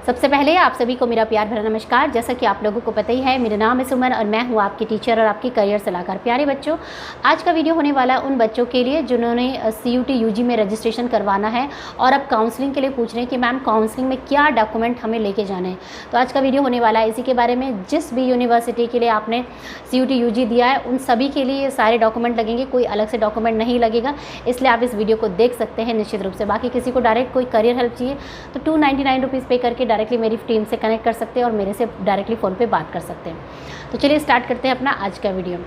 सबसे पहले आप सभी को मेरा प्यार भरा नमस्कार। जैसा कि आप लोगों को पता ही है, मेरा नाम है सुमन और मैं हूँ आपकी टीचर और आपकी करियर सलाहकार। प्यारे बच्चों, आज का वीडियो होने वाला है उन बच्चों के लिए जिन्होंने CUT UG में रजिस्ट्रेशन करवाना है और अब काउंसलिंग के लिए पूछ रहे हैं कि मैम काउंसलिंग में क्या डॉक्यूमेंट हमें लेके जाना है। तो आज का वीडियो होने वाला है इसी के बारे में। जिस भी यूनिवर्सिटी के लिए आपने CUT UG दिया है उन सभी के लिए सारे डॉक्यूमेंट लगेंगे, कोई अलग से डॉक्यूमेंट नहीं लगेगा, इसलिए आप इस वीडियो को देख सकते हैं निश्चित रूप से। बाकी किसी को डायरेक्ट कोई करियर हेल्प चाहिए तो 299 रुपीज़ पे करके डायरेक्टली मेरी टीम से कनेक्ट कर सकते हैं और मेरे से डायरेक्टली फ़ोन पे बात कर सकते हैं। तो चलिए स्टार्ट करते हैं अपना आज का वीडियो।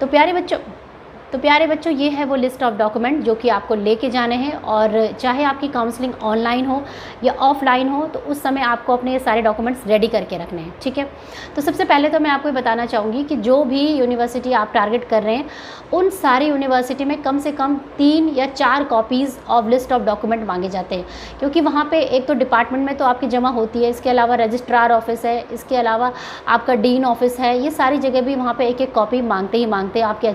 तो प्यारे बच्चों ये है वो लिस्ट ऑफ डॉक्यूमेंट जो कि आपको लेके जाने हैं, और चाहे आपकी काउंसलिंग ऑनलाइन हो या ऑफलाइन हो तो उस समय आपको अपने ये सारे डॉक्यूमेंट्स रेडी करके रखने हैं, ठीक है। तो सबसे पहले तो मैं आपको ये बताना चाहूँगी कि जो भी यूनिवर्सिटी आप टारगेट कर रहे हैं उन सारी यूनिवर्सिटी में कम से कम 3 या 4 copies of list of document मांगे जाते हैं, क्योंकि वहाँ पे एक तो डिपार्टमेंट में तो आपकी जमा होती है, इसके अलावा रजिस्ट्रार ऑफिस है, इसके अलावा आपका डीन ऑफिस है, ये सारी जगह भी वहाँ पे एक एक कॉपी मांगते ही मांगते हैं आपके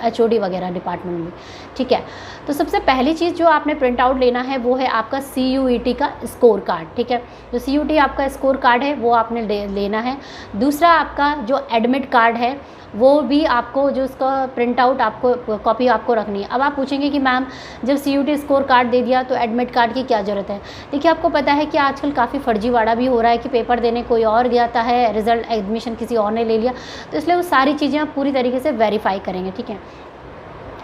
HOD वगैरह डिपार्टमेंट में, ठीक है। तो सबसे पहली चीज़ जो आपने प्रिंट आउट लेना है वो है आपका CUET का स्कोर कार्ड, ठीक है। जो CUET आपका स्कोर कार्ड है वो आपने लेना है। दूसरा आपका जो एडमिट कार्ड है वो भी आपको, जो उसका प्रिंट आउट आपको कॉपी आपको रखनी है। अब आप पूछेंगे कि मैम जब CUET स्कोर कार्ड दे दिया तो एडमिट कार्ड की क्या ज़रूरत है। देखिए, आपको पता है कि आजकल काफ़ी फर्जीवाड़ा भी हो रहा है कि पेपर देने कोई और गया है, रिज़ल्ट एडमिशन किसी और ने ले लिया, तो इसलिए वो सारी चीज़ें आप पूरी तरीके से वेरीफाई करेंगे, ठीक है।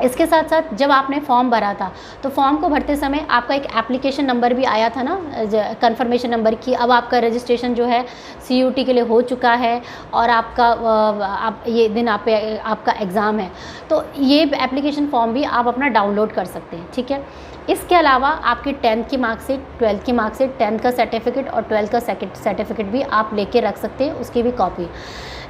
इसके साथ साथ जब आपने फॉर्म भरा था तो फॉर्म को भरते समय आपका एक एप्लीकेशन नंबर भी आया था ना, कंफर्मेशन नंबर की। अब आपका रजिस्ट्रेशन जो है CUT के लिए हो चुका है और आप ये दिन आपका एग्ज़ाम है, तो ये एप्लीकेशन फॉर्म भी आप अपना डाउनलोड कर सकते हैं, ठीक है। इसके अलावा आपकी 10th की मार्कशीट, 12th की मार्कशीट, 10th का सर्टिफिकेट और 12th का सर्टिफिकेट भी आप लेके रख सकते हैं, उसकी भी कॉपी।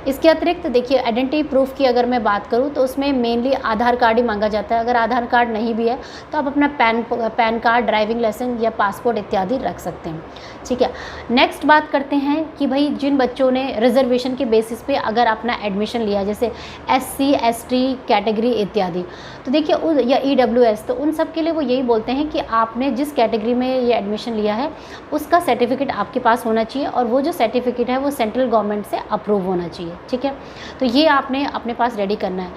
इसके अतिरिक्त देखिए, आइडेंटिटी प्रूफ की अगर मैं बात करूं तो उसमें मेनली आधार कार्ड ही मांगा जाता है। अगर आधार कार्ड नहीं भी है तो आप अपना पैन कार्ड, ड्राइविंग लाइसेंस या पासपोर्ट इत्यादि रख सकते हैं, ठीक है। नेक्स्ट बात करते हैं कि भाई जिन बच्चों ने रिजर्वेशन के बेसिस पे अगर अपना एडमिशन लिया, जैसे SC ST कैटेगरी इत्यादि, तो देखिए या EWS, तो उन सब के लिए वो यही बोलते हैं कि आपने जिस कैटेगरी में ये एडमिशन लिया है उसका सर्टिफिकेट आपके पास होना चाहिए, और वो जो सर्टिफिकेट है वो सेंट्रल गवर्नमेंट से अप्रूव होना चाहिए, ठीक है। तो ये आपने अपने पास रेडी करना है।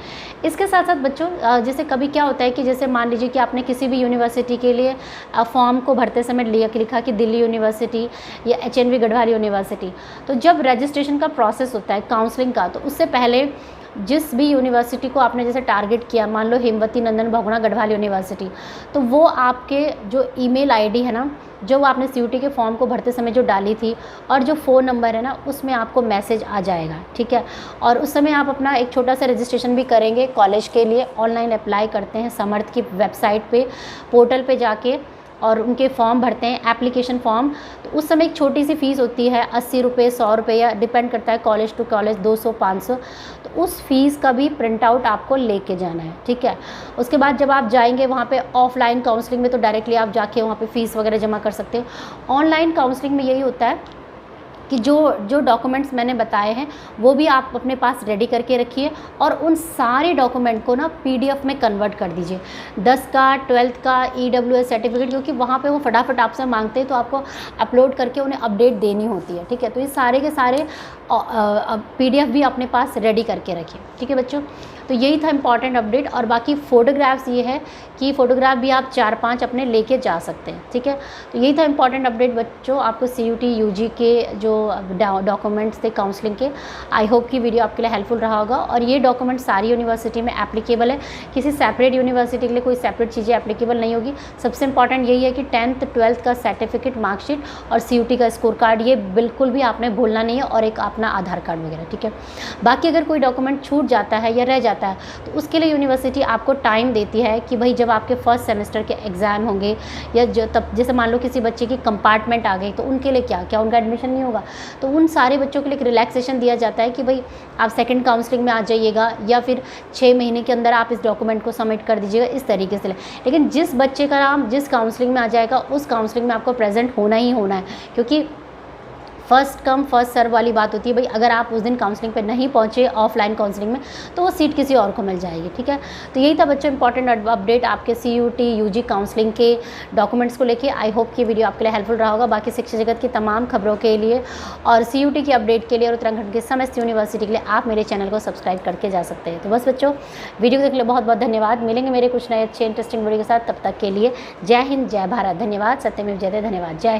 इसके साथ साथ बच्चों, जैसे कभी क्या होता है कि जैसे मान लीजिए कि आपने किसी भी यूनिवर्सिटी के लिए फॉर्म को भरते समय लिखा कि दिल्ली यूनिवर्सिटी या HNV गढ़वाल यूनिवर्सिटी, तो जब रजिस्ट्रेशन का प्रोसेस होता है काउंसलिंग का, तो उससे पहले जिस भी यूनिवर्सिटी को आपने जैसे टारगेट किया, मान लो हेमवती नंदन बहुगुणा गढ़वाल यूनिवर्सिटी, तो वो आपके जो ईमेल आईडी है ना, जो आपने CUT के फॉर्म को भरते समय जो डाली थी, और जो फ़ोन नंबर है ना, उसमें आपको मैसेज आ जाएगा, ठीक है। और उस समय आप अपना एक छोटा सा रजिस्ट्रेशन भी करेंगे कॉलेज के लिए। ऑनलाइन अप्लाई करते हैं समर्थ की वेबसाइट पे, पोर्टल पे जाके, और उनके फॉर्म भरते हैं, एप्लीकेशन फॉर्म। तो उस समय एक छोटी सी फ़ीस होती है, 80 रुपये, 100 रुपये, या डिपेंड करता है कॉलेज टू कॉलेज, 200 500। तो उस फीस का भी प्रिंट आउट आपको लेके जाना है, ठीक है। उसके बाद जब आप जाएंगे वहाँ पे ऑफलाइन काउंसलिंग में, तो डायरेक्टली आप जाके वहाँ पे फ़ीस वगैरह जमा कर सकते हैं। ऑनलाइन काउंसलिंग में यही होता है कि जो डॉक्यूमेंट्स मैंने बताए हैं वो भी आप अपने पास रेडी करके रखिए, और उन सारे डॉक्यूमेंट को ना PDF में कन्वर्ट कर दीजिए। 10 का, 12th का, EWS सर्टिफिकेट, क्योंकि वहाँ पे वो फटाफट आपसे मांगते हैं, तो आपको अपलोड करके उन्हें अपडेट देनी होती है, ठीक है। तो ये सारे के सारे PDF भी अपने पास रेडी करके रखिए, ठीक है बच्चों। तो यही था इम्पॉर्टेंट अपडेट। और बाकी फ़ोटोग्राफ्स ये है कि फ़ोटोग्राफ भी आप 4-5 अपने लेके जा सकते हैं, ठीक है। तो यही था इम्पॉर्टेंट अपडेट बच्चों, आपको CUT UG के जो डॉक्यूमेंट्स थे काउंसलिंग के। आई होप कि वीडियो आपके लिए हेल्पफुल रहा होगा, और ये डॉक्यूमेंट सारी यूनिवर्सिटी में एप्लीकेबल है, किसी सेपरेट यूनिवर्सिटी के लिए कोई सेपरेट चीज़ें एप्लीकेबल नहीं होगी। सबसे इंपॉर्टेंट यही है कि 10th 12th का सर्टिफिकेट, मार्कशीट और CUT का स्कोर कार्ड, ये बिल्कुल भी आपने भूलना नहीं है, और एक अपना आधार कार्ड वगैरह, ठीक है। बाकी अगर कोई डॉक्यूमेंट छूट जाता है या रह जाता है तो उसके लिए यूनिवर्सिटी आपको टाइम देती है कि भाई जब आपके फर्स्ट सेमेस्टर के एग्ज़ाम होंगे, या तब जैसे मान लो किसी बच्चे की कंपार्टमेंट आ गई, तो उनके लिए क्या उनका एडमिशन नहीं होगा, तो उन सारे बच्चों के लिए एक रिलैक्सेशन दिया जाता है कि भाई आप सेकंड काउंसलिंग में आ जाइएगा, या फिर 6 महीने के अंदर आप इस डॉक्यूमेंट को सबमिट कर दीजिएगा, इस तरीके से। लेकिन जिस बच्चे का नाम जिस काउंसलिंग में आ जाएगा उस काउंसलिंग में आपको प्रेजेंट होना ही होना है, क्योंकि फर्स्ट कम फर्स्ट सर्व वाली बात होती है भाई, अगर आप उस दिन काउंसलिंग पे नहीं पहुँचे ऑफलाइन काउंसलिंग में तो वो सीट किसी और को मिल जाएगी, ठीक है। तो यही था बच्चों इंपॉर्टेंट अपडेट आपके CUT UG काउंसलिंग के डॉक्यूमेंट्स को लेके। आई होप कि वीडियो आपके लिए हेल्पफुल रहा होगा। बाकी शिक्षा जगत की तमाम खबरों के लिए और CUT की अपडेट के लिए और उत्तराखंड की समस्त यूनिवर्सिटी के लिए आप मेरे चैनल को सब्सक्राइब करके जा सकते हैं। तो बस बच्चों, वीडियो देखने के लिए बहुत बहुत धन्यवाद। मिलेंगे मेरे कुछ नए अच्छे इंटरेस्टिंग वीडियो के साथ, तब तक के लिए जय हिंद, जय भारत। धन्यवाद। सत्यमेव जयते। धन्यवाद। जय हिंद।